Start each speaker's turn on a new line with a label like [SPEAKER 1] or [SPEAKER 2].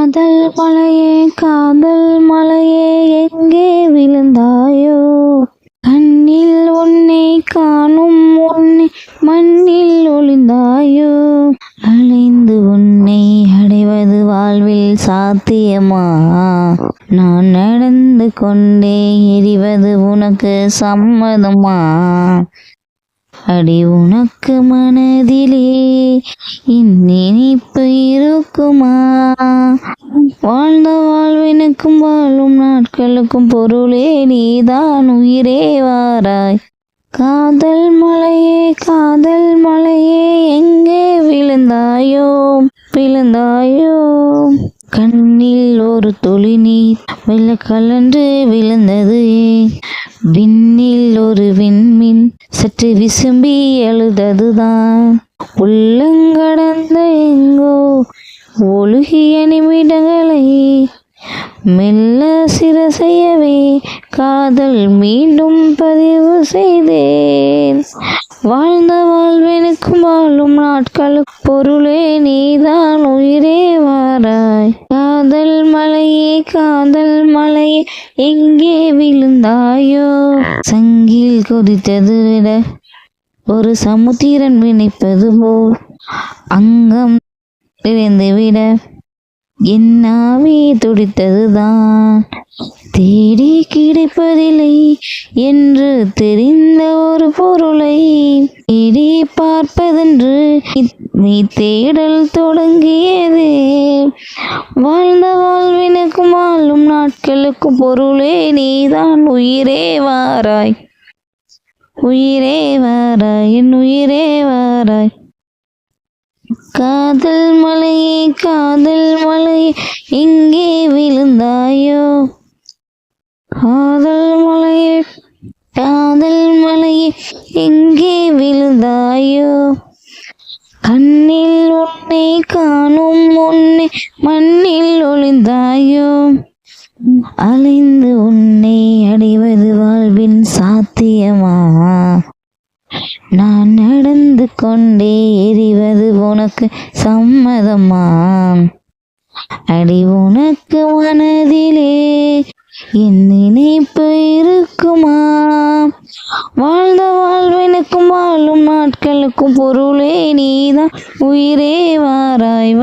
[SPEAKER 1] காதல் மலையே எங்கே விழுந்தாயோ? கண்ணில் உன்னை காணும் உன்னை மண்ணில் ஒளிந்தாயோ? அலைந்து உன்னை அடைவது வாழ்வில் சாத்தியமா? நான் நடந்து கொண்டே எரிவது உனக்கு சம்மதமா? அடி உனக்கு மனதிலே என் நினைப்பு இருக்குமா? வாழ்ந்த வாழ்வினுக்கும் வாழும் நாட்களுக்கும் பொருளே நீதான் உயிரே வாராய். காதல் மலையே எங்கே விழுந்தாயோ? கண்ணில் ஒரு துளி நீர் வெள்ள கலன்று விழுந்தது. விண்ணில் ஒரு விண்மீன் சற்று விசும்பி எழுததுதான். உள்ளங்கடந்த எங்கோ ஒழுகிய நிமிடங்களை மெல்ல செய்யவே காதல் மீண்டும் பதிவு செய்தேன். வாழ்ந்த வாழ்வெனுக்கும் வாழும் நாட்களுக்கு பொருளே நீதான் உயிரே வாராய். காதல் மலையே எங்கே விழுந்தாயோ? சங்கில் கொதித்தது விட ஒரு சமுத்திரன் வினைப்பது போல் அங்கம் விட என்னாவே துடித்ததுதான். தேடி கிடைப்பதில்லை என்று தெரிந்த ஒரு பொருளை தேடி பார்ப்பதென்று நீ தேடல் தொடங்கியது. வாழ்ந்த வாழ்வினுக்கும் வாழும் நாட்களுக்கும் பொருளே நீதான் உயிரே வாராய். என் உயிரே வாராய். காதல் மலையே எங்கே விழுந்தாயோ? காதல் மலையே எங்கே விழுந்தாயோ? கண்ணில் உன்னை காணும் உன்னை மண்ணில் ஒளிந்தாயோ? அலைந்து உன்னை அடைவது வாழ்வின் சாத்தியமா? நான் நடந்து கொண்டே எரிவது உனக்கு சம்மதமா? அடி உனக்கு மனதிலே என் நினைப்பு இருக்குமா? வாழ்ந்த வாழ்வினுக்கும் வாழும் நாட்களுக்கும் பொருளே நீதான் உயிரே வாராய்.